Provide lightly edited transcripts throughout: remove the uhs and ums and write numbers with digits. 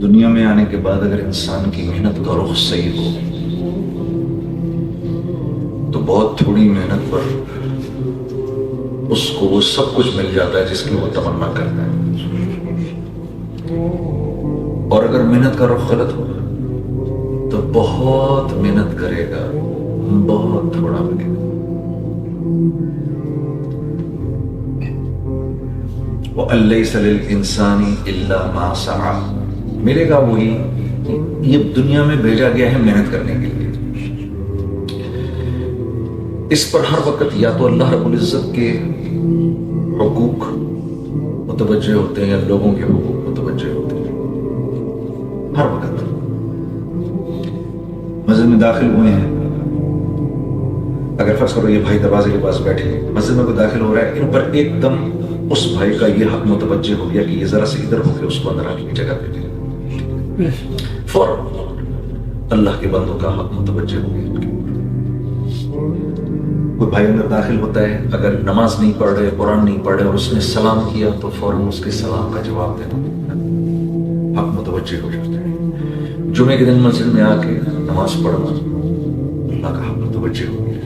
دنیا میں آنے کے بعد اگر انسان کی محنت کا رخ صحیح ہو تو بہت تھوڑی محنت پر اس کو وہ سب کچھ مل جاتا ہے جس کی وہ تمنا کرتا ہے، اور اگر محنت کا رخ غلط ہو تو بہت محنت کرے گا، بہت تھوڑا ملے گا۔ وَأَن لَّيْسَ لِلْإِنسَانِ إِلَّا مَا سَعَىٰ، ملے گا وہی، یہ دنیا میں بھیجا گیا ہے محنت کرنے کے لیے۔ اس پر ہر وقت یا تو اللہ رب العزت کے حقوق متوجہ ہوتے ہیں یا لوگوں کے حقوق متوجہ ہوتے ہیں۔ ہر وقت مسجد میں داخل ہوئے ہیں، اگر فرض کرو یہ بھائی دروازے کے پاس بیٹھے، مسجد میں کوئی داخل ہو رہا ہے، ان پر ایک دم اس بھائی کا یہ حق متوجہ ہو گیا کہ یہ ذرا سے ادھر ہو کے اس کو اندر آنے کی جگہ پہ دے، فوراً اللہ کے بندوں کا حق متوجہ ہو گیا۔ کوئی بھائی اندر داخل ہوتا ہے، اگر نماز نہیں پڑھ رہے، قرآن نہیں پڑھ رہے اور اس نے سلام کیا تو فوراً اس کے سلام کا جواب دینا، حق متوجہ ہو جاتا ہے۔ جمعے کے دن مسجد میں آ کے نماز پڑھنا، اللہ کا حق متوجہ ہو گیا،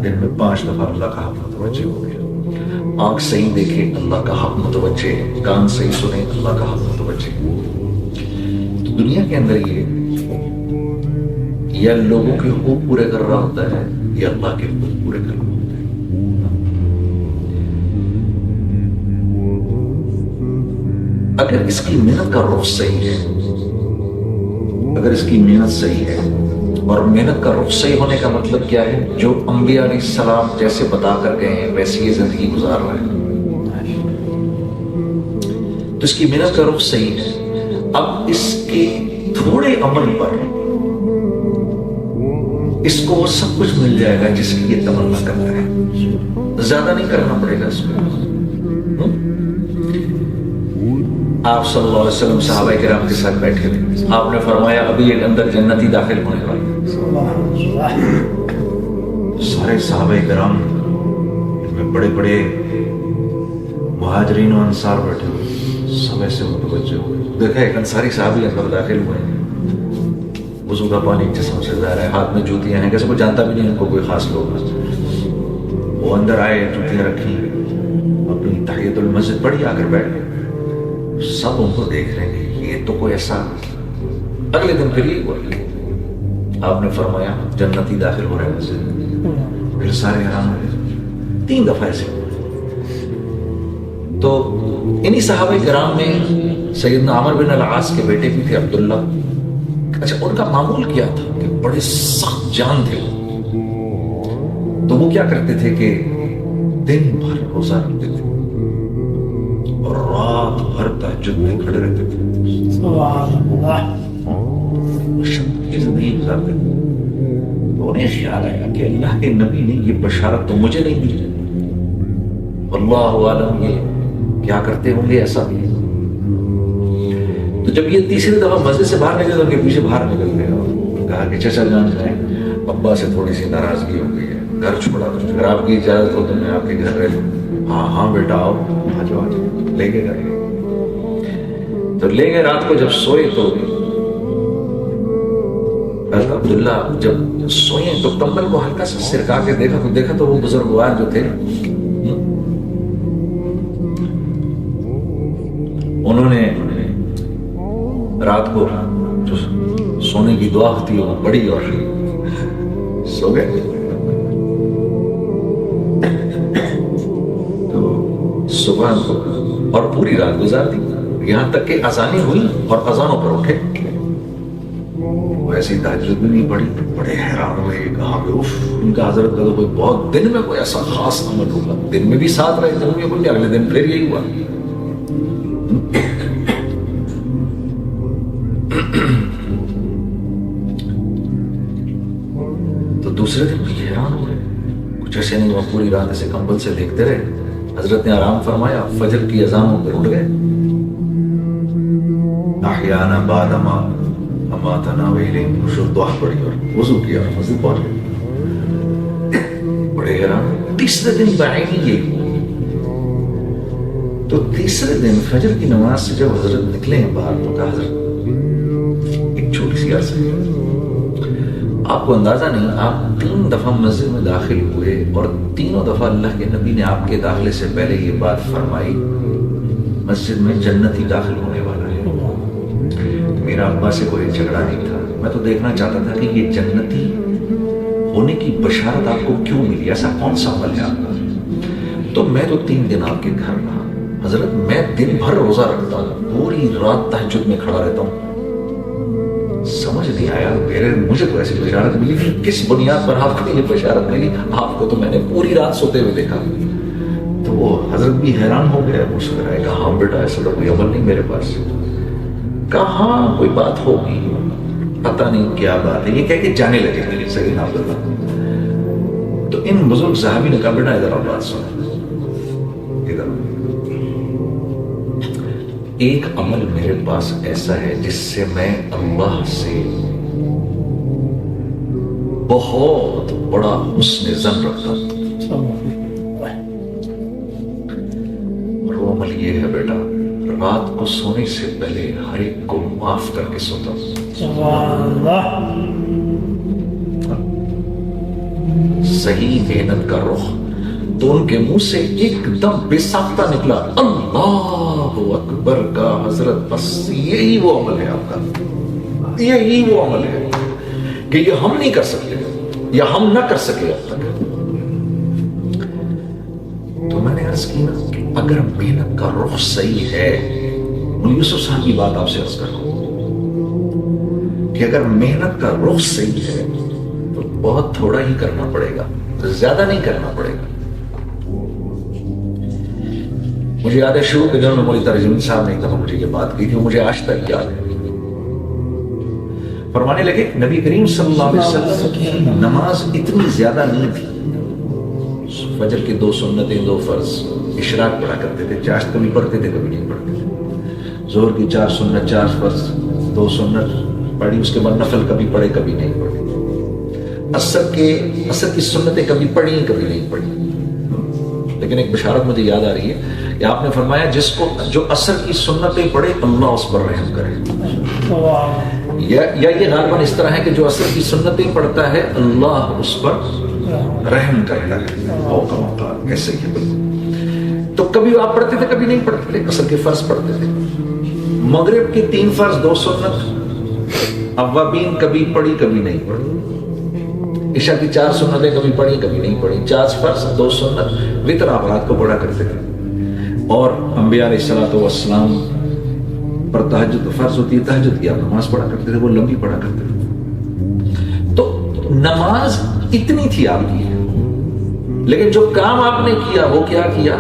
دن میں 5 دفعہ اللہ کا حق متوجہ ہو گیا۔ آنکھ صحیح دیکھے، اللہ کا حق متوجہ ہے، کان صحیح سنے، اللہ کا حق متوجہ ہے۔ تو دنیا کے اندر یہ یا لوگوں کے حقوق پورے کر رہا ہوتا ہے یا اللہ کے حقوق پورے کر رہا ہوتا ہے۔ اگر اس کی محنت کا رخ صحیح ہے، اگر اس کی محنت صحیح ہے، اور محنت کا رخ صحیح ہونے کا مطلب کیا ہے؟ جو انبیاء علیہ السلام جیسے بتا کر گئے ہیں ویسی یہ زندگی گزار رہا ہے، تو اس کی محنت کا رخ صحیح ہے۔ اب اس کے تھوڑے عمل پر اس کو وہ سب کچھ مل جائے گا جس کی یہ تمنا کرتا ہے، زیادہ نہیں کرنا پڑے گا اس کو۔ آپ صلی اللہ علیہ وسلم صحابہ کرام کے ساتھ بیٹھے تھے، آپ نے فرمایا ابھی ایک اندر جنتی داخل ہونے والا ہے۔ سارے صحابہ کرام میں بڑے بڑے مہاجرین و انصار بیٹھے ہوئے، سب ایسے متوجہ ہوئے، دیکھا ایک انصاری صحابی اندر داخل ہوئے ہیں، وضو کا پانی جسم سے ظاہر ہے، ہاتھ میں جوتیاں ہیں، کیسے کوئی جانتا بھی نہیں ان کو کوئی خاص لوگ۔ وہ اندر آئے، جوتیاں رکھی، اپنی تحیۃ المسجد پڑھی، آ کر بیٹھ گئے۔ سب ان کو دیکھ رہے ہیں، یہ تو کوئی ایسا۔ اگلے دن پھر یہ ہوا، آپ نے فرمایا جنتی داخل ہو رہے ہیں مسجد، پھر سارے حیران ہو گئے، 3 دفعہ ایسے۔ تو انہی صحابہ کرام میں سیدنا عمر بن العاص کے بیٹے بھی تھے عبداللہ۔ اچھا، ان کا معمول کیا تھا کہ بڑے سخت جان تھے وہ، تو وہ کیا کرتے تھے کہ دن بھر روزہ رکھتے تھے اور رات بھر تہجد میں کھڑے رہتے تھے، سبحان اللہ، شب کی زندگی گزارتے تھے۔ تو انہیں خیال آیا کہ اللہ کے نبی نے یہ بشارت تو مجھے نہیں دی، واللہ عالم یہ کیا کرتے ہوں گے ایسا بھی۔ تو جب یہ تیسری دفعہ مسجد سے باہر نکلے تو ان کے پیچھے باہر نکل گئے اور کہا کہ چچا جان جائیں، ابا سے تھوڑی سی ناراضگی ہو گئی ہے، گھر چھوڑا دو، اگر آپ کی اجازت ہو تو میں آپ کے گھر رہ لوں۔ ہاں ہاں بیٹا آؤ، آ جاؤ، لے کے گئے۔ تو لے گئے، رات کو جب سوئے تو عبداللہ جب سوئے تو کمبل کو ہلکا سا سرکا کے دیکھا تو وہ بزرگوار جو تھے انہوں نے رات کو جو سونے کی دعا ہوتی ہے وہ پڑھی اور سو گئے۔ تو صبح کو اور پوری رات گزار دی، یہاں تک کہ اذانیں ہوئی اور اذانوں پر اٹھے، ایسی تہجد بھی نہیں پڑھی۔ بڑے حیران ہوئے، کہا کہ اف، ان کا حضرت کا تو کوئی بہت دن میں کوئی ایسا خاص عمل ہوگا، دن میں بھی ساتھ رہے، دن میں کوئی، اگلے دن پھر یہی ہوا۔ تو دوسرے دن بھی حیران ہوئے، کچھ ایسے نہیں ہوا، پوری رات ایسے کمبل سے دیکھتے رہے۔ حضرت نے آرام فرمایا، فجر کی اذانوں پر اٹھ گئے، احیانا بعد ما اماتنا ویلیں دعا پڑھی اور وضو کیا اور مسجد پہنچ گئے۔ بڑے حیران۔ تیسرے دن بعینی یہ، تو تیسرے دن فجر کی نماز سے جب حضرت نکلے ہیں باہر تو کہا حضرت کیا صحیح ہے. آپ کو اندازہ نہیں، آپ 3 دفعہ مسجد میں داخل ہوئے اور تینوں دفعہ اللہ کے نبی نے آپ کے داخلے سے پہلے یہ بات فرمائی، مسجد میں جنتی داخل ہونے والا ہے. میرا ابا سے کوئی جھگڑا نہیں تھا، میں تو دیکھنا چاہتا تھا کہ یہ جنتی ہونے کی بشارت آپ کو کیوں ملی، ایسا کون سا عمل ہے آپ کا. تو میں تو 3 دن آپ کے گھر رہا حضرت، میں دن بھر روزہ رکھتا ہوں، پوری رات تہجد میں کھڑا رہتا ہوں. سمجھ نہیں آیا مجھے تو ایسی بشارت ملی تھی، کس بنیاد پر آپ کو یہ بشارت ملی؟ آپ کو تو میں نے پوری رات سوتے ہوئے دیکھا. تو وہ حضرت بھی حیران ہو گیا، مسکرائے، کہا ہاں بیٹا ایسا تو کوئی عمل نہیں میرے پاس. کہا ہاں کوئی بات ہوگی، پتہ نہیں کیا بات ہے. یہ کہہ کے جانے لگے سیدنا عبداللہ. تو ان بزرگ صحابی نے کہا بیٹا ادھر آپ بات سنو، ادھر ایک عمل میرے پاس ایسا ہے جس سے میں اللہ سے بہت بڑا حسن ظن رکھتا ہوں، اور وہ عمل یہ ہے بیٹا، رات کو سونے سے پہلے ہر ایک کو معاف کر کے سوتا ہوں. صحیح محنت کا رخ تو ان کے منہ سے ایک دم بے ساختہ نکلا، اللہ اکبر کا. حضرت بس یہی وہ عمل ہے آپ کا، یہی وہ عمل ہے کہ یہ ہم نہیں کر سکتے یا ہم نہ کر سکے اب تک. تو میں نے عرض کی نا کہ اگر محنت کا رخ صحیح ہے، یوسف صاحب کی بات آپ سے عرض کروں کہ اگر محنت کا رخ صحیح ہے تو بہت تھوڑا ہی کرنا پڑے گا، زیادہ نہیں کرنا پڑے گا. مجھے یاد ہے شروع کے دنوں میں مولوی ترجمانی صاحب نے ایک دفعہ مجھے یہ بات کی تھی، وہ مجھے آج تک یاد ہے. فرمانے لگے نبی کریم صلی اللہ علیہ وسلم کی نماز اتنی زیادہ نہیں تھی. فجر کی 2 سنتیں 2 فرض اشراق پڑھا کرتے تھے، چاشت کبھی پڑھتے تھے کبھی نہیں پڑھتے تھے. ظہر کی 4 سنت 4 فرض 2 سنت پڑھی، اس کے بعد نفل کبھی پڑھے کبھی نہیں پڑھے. عصر کی سنتیں کبھی پڑھی کبھی نہیں پڑھی. لیکن ایک بشارت مجھے یاد آ رہی ہے کہ آپ نے فرمایا جس کو جو عصر کی سنتیں پڑھے اللہ اس پر رحم کرے. یا یہ غالباً اس طرح ہے کہ جو عصر کی سنتیں پڑھتا ہے اللہ اس پر رحم کرتا ہے. ایسے ہی بالکل. تو کبھی آپ پڑھتے تھے کبھی نہیں پڑھتے تھے، عصر کے فرض پڑھتے تھے. مغرب کی 3 فرض 2 سنت اوابین کبھی پڑھی کبھی نہیں پڑھی. عشاء کی 4 سنتیں کبھی پڑھی کبھی نہیں پڑھی. 4 فرض 2 سنت وتر آپ رات کو پڑھا کرتے تھے. اور انبیاء علیہ الصلوۃ والسلام پر تہجد فرض ہوتی ہے، تہجد کی آپ نماز پڑھا کرتے تھے، وہ لمبی پڑھا کرتے تھے. تو نماز اتنی تھی آپ کی، لیکن جو کام آپ نے کیا وہ کیا کیا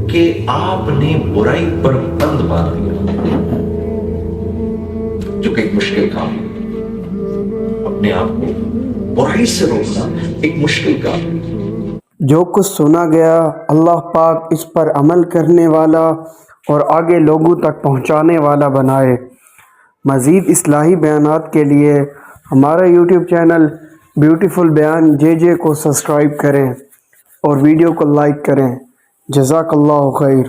کہ آپ نے برائی پر بند باندھ دیا، جو کہ ایک مشکل کام ہے. اپنے آپ کو برائی سے روکنا ایک مشکل کام ہے. جو کچھ سنا گیا اللہ پاک اس پر عمل کرنے والا اور آگے لوگوں تک پہنچانے والا بنائے. مزید اصلاحی بیانات کے لیے ہمارا یوٹیوب چینل بیوٹیفل بیان JJ کو سبسکرائب کریں اور ویڈیو کو لائک کریں. جزاک اللہ خیر.